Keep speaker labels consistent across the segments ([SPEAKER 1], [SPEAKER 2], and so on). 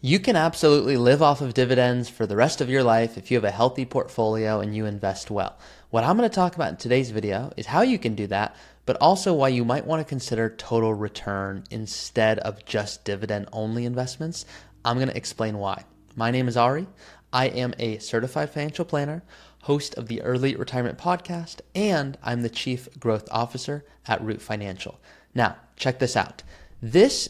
[SPEAKER 1] You can absolutely live off of dividends for the rest of your life if you have a healthy portfolio and you invest well. What I'm going to talk about in today's video is how you can do that, but also why you might want to consider total return instead of just dividend-only investments. I'm going to explain why. My name is Ari. I am a certified financial planner, host of the Early Retirement Podcast, and I'm the Chief Growth Officer at Root Financial. Now, check this out.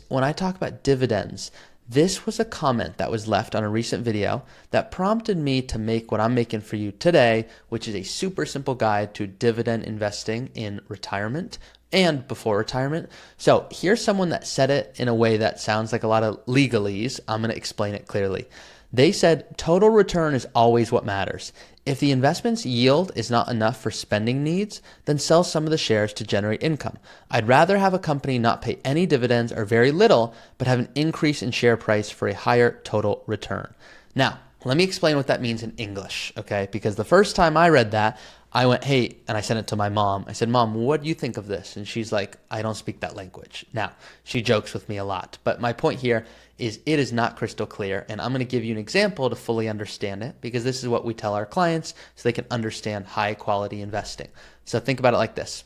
[SPEAKER 1] When I talk about dividends, this was a comment that was left on a recent video that prompted me to make what I'm making for you today, which is a super simple guide to dividend investing in retirement and before retirement. So here's someone that said it in a way that sounds like a lot of legalese. I'm going to explain it clearly. They said total return is always what matters. If the investment's yield is not enough for spending needs, then sell some of the shares to generate income. I'd rather have a company not pay any dividends or very little, but have an increase in share price for a higher total return. Now, let me explain what that means in English, okay? Because the first time I read that, I went, hey, and I sent it to my mom. I said, Mom, what do you think of this? And she's like, I don't speak that language. Now, she jokes with me a lot, but my point here is it is not crystal clear, and I'm going to give you an example to fully understand it, because this is what we tell our clients so they can understand high quality investing. So think about it like this.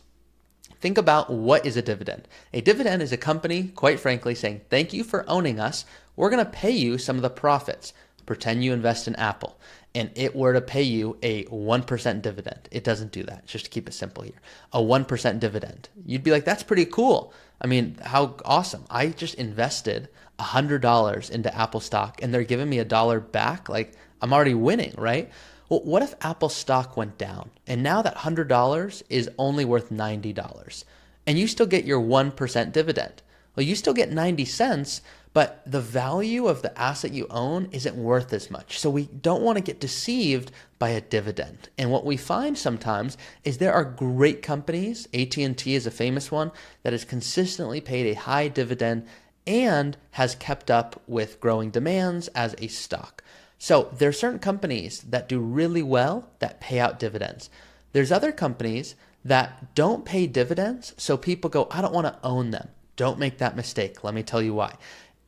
[SPEAKER 1] Think about what is a dividend. A dividend is a company, quite frankly, saying, thank you for owning us. We're going to pay you some of the profits. Pretend you invest in Apple and it were to pay you a 1% dividend. It doesn't do that, just to keep it simple here. A 1% dividend. You'd be like, that's pretty cool. I mean, how awesome. I just invested $100 into Apple stock and they're giving me $1 back. Like, I'm already winning, right? Well, what if Apple stock went down and now that $100 is only worth $90 and you still get your 1% dividend? Well, you still get 90 cents, but the value of the asset you own isn't worth as much. So we don't want to get deceived by a dividend. And what we find sometimes is there are great companies, AT&T is a famous one, that has consistently paid a high dividend and has kept up with growing demands as a stock. So there are certain companies that do really well that pay out dividends. There's other companies that don't pay dividends, so people go, I don't want to own them. Don't make that mistake. Let me tell you why.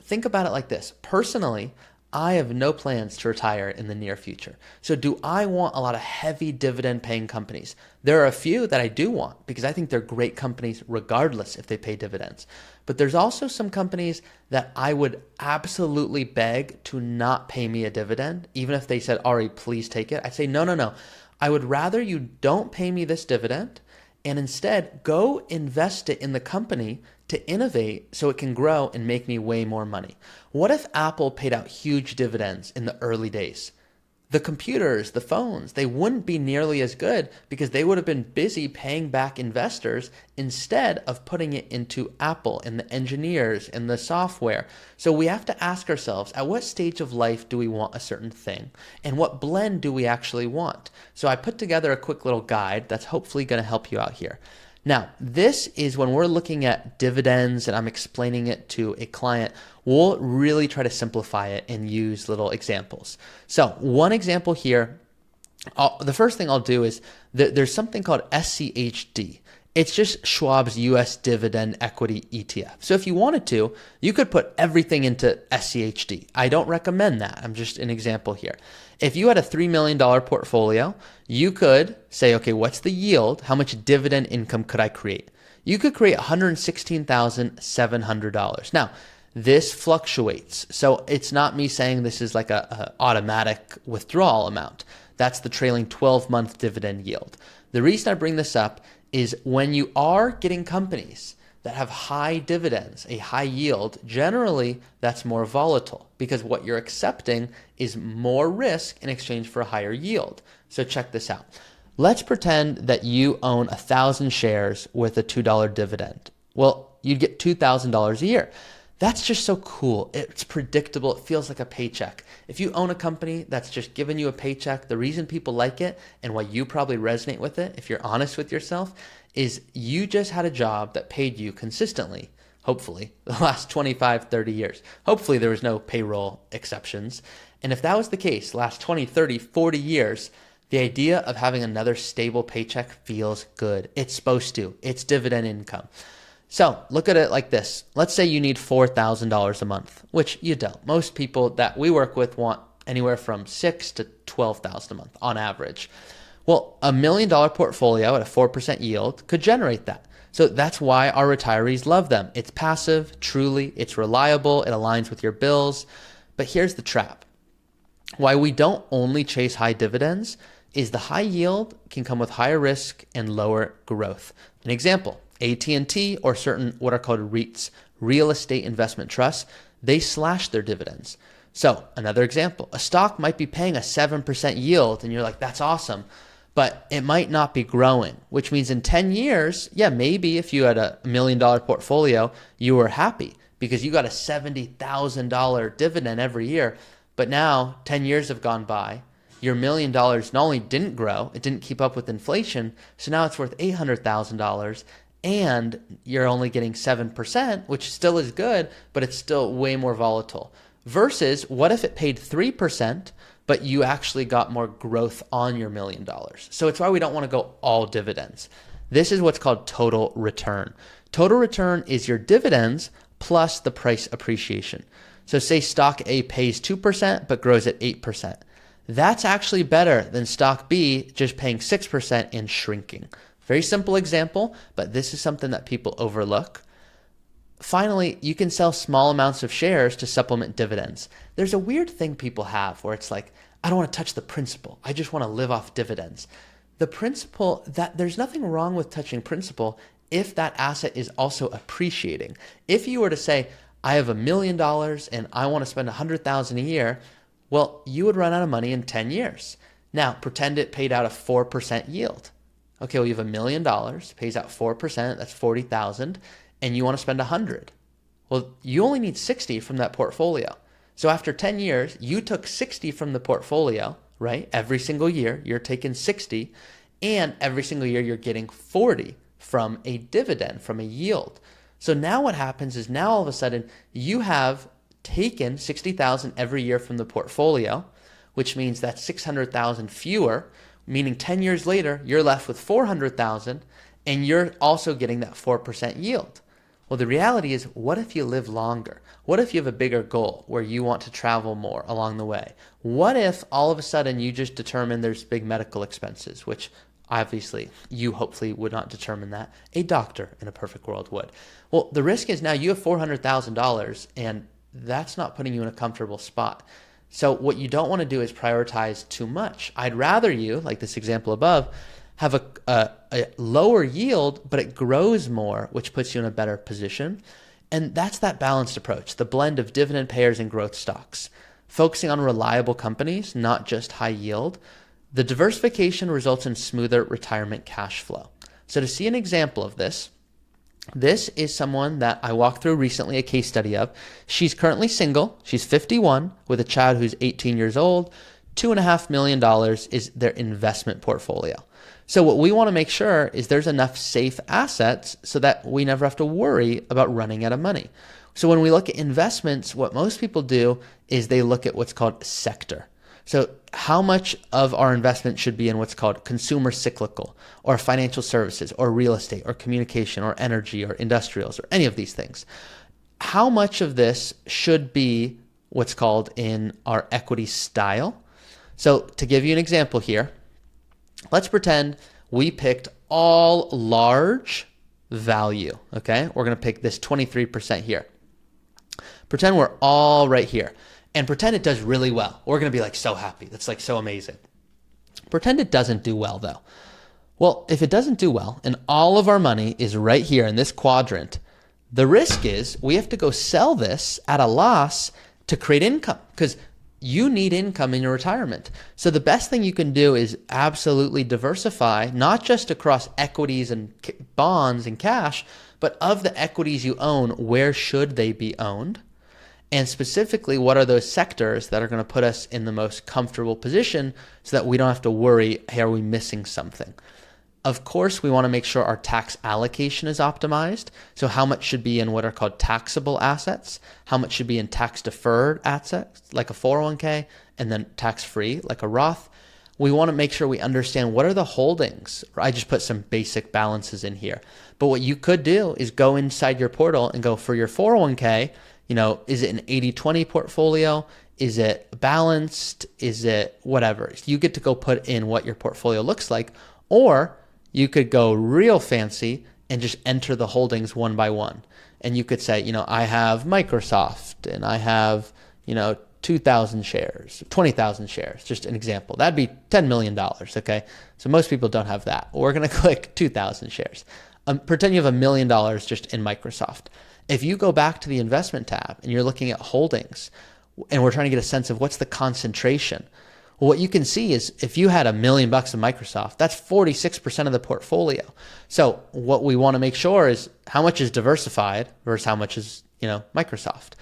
[SPEAKER 1] Think about it like this. Personally, I have no plans to retire in the near future. So do I want a lot of heavy dividend paying companies? There are a few that I do want because I think they're great companies regardless if they pay dividends. But there's also some companies that I would absolutely beg to not pay me a dividend. Even if they said, Ari, please take it. I'd say, no. I would rather you don't pay me this dividend and instead go invest it in the company to innovate so it can grow and make me way more money. What if Apple paid out huge dividends in the early days? The computers, the phones, they wouldn't be nearly as good because they would have been busy paying back investors instead of putting it into Apple and the engineers and the software. So we have to ask ourselves, at what stage of life do we want a certain thing? And what blend do we actually want? So I put together a quick little guide that's hopefully going to help you out here. Now, this is when we're looking at dividends and I'm explaining it to a client, we'll really try to simplify it and use little examples. So one example here, the first thing I'll do is there's something called SCHD. It's just Schwab's US Dividend Equity ETF. So if you wanted to, you could put everything into SCHD. I don't recommend that. I'm just an example here. If you had a $3 million portfolio, you could say, okay, what's the yield? How much dividend income could I create? You could create $116,700. Now, this fluctuates. So it's not me saying this is like a automatic withdrawal amount. That's the trailing 12-month dividend yield. The reason I bring this up is when you are getting companies that have high dividends, a high yield, generally that's more volatile because what you're accepting is more risk in exchange for a higher yield. So check this out. Let's pretend that you own 1,000 shares with a $2 dividend. Well, you'd get $2,000 a year. That's just so cool. It's predictable. It feels like a paycheck. If you own a company that's just giving you a paycheck, the reason people like it and why you probably resonate with it, if you're honest with yourself, is you just had a job that paid you consistently, hopefully, the last 25, 30 years. Hopefully there was no payroll exceptions. And if that was the case, last 20, 30, 40 years, the idea of having another stable paycheck feels good. It's supposed to. It's dividend income. So look at it like this. Let's say you need $4,000 a month, which you don't. Most people that we work with want anywhere from $6,000 to $12,000 a month on average. Well, $1 million portfolio at a 4% yield could generate that. So that's why our retirees love them. It's passive, truly, it's reliable, it aligns with your bills. But here's the trap. Why we don't only chase high dividends is the high yield can come with higher risk and lower growth. An example, AT&T or certain what are called REITs, real estate investment trusts, they slash their dividends. So another example, a stock might be paying a 7% yield and you're like, that's awesome, but it might not be growing, which means in 10 years, yeah, maybe if you had a $1 million portfolio, you were happy because you got a $70,000 dividend every year. But now 10 years have gone by. Your $1 million not only didn't grow, it didn't keep up with inflation. So now it's worth $800,000 and you're only getting 7%, which still is good, but it's still way more volatile. Versus what if it paid 3%, but you actually got more growth on your $1 million? So it's why we don't want to go all dividends. This is what's called total return. Total return is your dividends plus the price appreciation. So say stock A pays 2%, but grows at 8%. That's actually better than stock B just paying 6% and shrinking. Very simple example, but this is something that people overlook. Finally, you can sell small amounts of shares to supplement dividends. There's a weird thing people have where it's like, I don't want to touch the principal. I just want to live off dividends. The principal, that there's nothing wrong with touching principal if that asset is also appreciating. If you were to say, I have $1 million and I want to spend $100,000 a year, well, you would run out of money in 10 years. Now, pretend it paid out a 4% yield. Okay, well, you have $1 million, pays out 4%, that's 40,000, and you want to spend 100. Well, you only need 60 from that portfolio. So after 10 years, you took 60 from the portfolio, right? Every single year, you're taking 60, and every single year, you're getting 40 from a dividend, from a yield. So now what happens is now all of a sudden, you have taken 60,000 every year from the portfolio, which means that's 600,000 fewer, meaning 10 years later, you're left with 400,000 and you're also getting that 4% yield. Well, the reality is, what if you live longer? What if you have a bigger goal where you want to travel more along the way? What if all of a sudden you just determine there's big medical expenses, which obviously you hopefully would not determine that. A doctor in a perfect world would. Well, the risk is now you have $400,000 and that's not putting you in a comfortable spot. So what you don't want to do is prioritize too much. I'd rather you, like this example above, have a lower yield, but it grows more, which puts you in a better position. And that's that balanced approach, the blend of dividend payers and growth stocks, focusing on reliable companies, not just high yield. The diversification results in smoother retirement cash flow. So to see an example of this is someone that I walked through recently a case study of. She's currently single. She's 51 with a child who's 18 years old. $2.5 million is their investment portfolio. So what we want to make sure is there's enough safe assets so that we never have to worry about running out of money. So when we look at investments, what most people do is they look at what's called sector. So how much of our investment should be in what's called consumer cyclical or financial services or real estate or communication or energy or industrials or any of these things? How much of this should be what's called in our equity style? So to give you an example here, let's pretend we picked all large value, okay? We're going to pick this 23% here. Pretend we're all right here. And pretend it does really well. We're going to be like so happy. That's like so amazing. Pretend it doesn't do well though. Well, if it doesn't do well and all of our money is right here in this quadrant, the risk is we have to go sell this at a loss to create income because you need income in your retirement. So the best thing you can do is absolutely diversify, not just across equities and bonds and cash, but of the equities you own, where should they be owned? And specifically, what are those sectors that are going to put us in the most comfortable position so that we don't have to worry, hey, are we missing something? Of course, we want to make sure our tax allocation is optimized. So how much should be in what are called taxable assets, how much should be in tax deferred assets, like a 401k, and then tax-free, like a Roth. we want to make sure we understand what are the holdings. I just put some basic balances in here. But what you could do is go inside your portal and go for your 401k, is it an 80-20 portfolio? Is it balanced? Is it whatever? You get to go put in what your portfolio looks like, or you could go real fancy and just enter the holdings one by one. And you could say, I have Microsoft and I have, 2,000 shares, 20,000 shares, just an example. That'd be $10 million, okay? So most people don't have that. We're going to click 2,000 shares. Pretend you have $1 million just in Microsoft. If you go back to the investment tab and you're looking at holdings, and we're trying to get a sense of what's the concentration, well, what you can see is if you had $1 million of Microsoft, that's 46% of the portfolio. So what we want to make sure is how much is diversified versus how much is, Microsoft.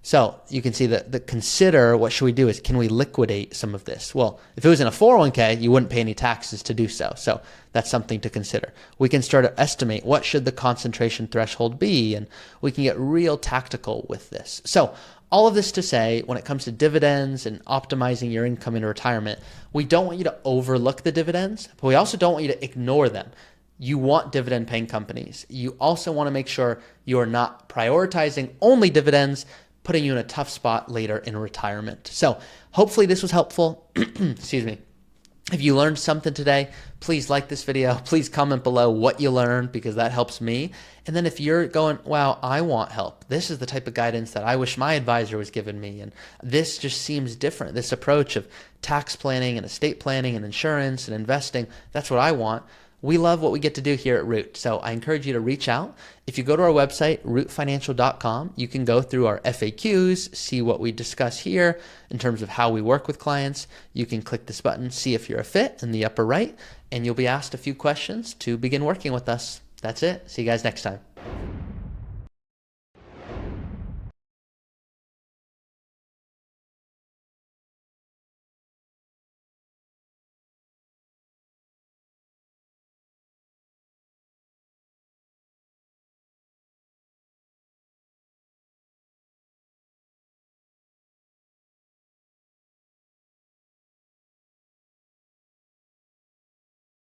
[SPEAKER 1] So you can see that the consider what should we do is, can we liquidate some of this? Well, if it was in a 401k, you wouldn't pay any taxes to do so. So that's something to consider. We can start to estimate what should the concentration threshold be, and we can get real tactical with this. So all of this to say, when it comes to dividends and optimizing your income in retirement, we don't want you to overlook the dividends, but we also don't want you to ignore them. You want dividend-paying companies. You also want to make sure you are not prioritizing only dividends, putting you in a tough spot later in retirement. So hopefully this was helpful. Excuse me. If you learned something today, please like this video. Please comment below what you learned, because that helps me. And then if you're going, wow, I want help. This is the type of guidance that I wish my advisor was giving me. And this just seems different. This approach of tax planning and estate planning and insurance and investing, that's what I want. We love what we get to do here at Root. So I encourage you to reach out. If you go to our website, rootfinancial.com, you can go through our FAQs, see what we discuss here in terms of how we work with clients. You can click this button, see if you're a fit in the upper right, and you'll be asked a few questions to begin working with us. That's it. See you guys next time.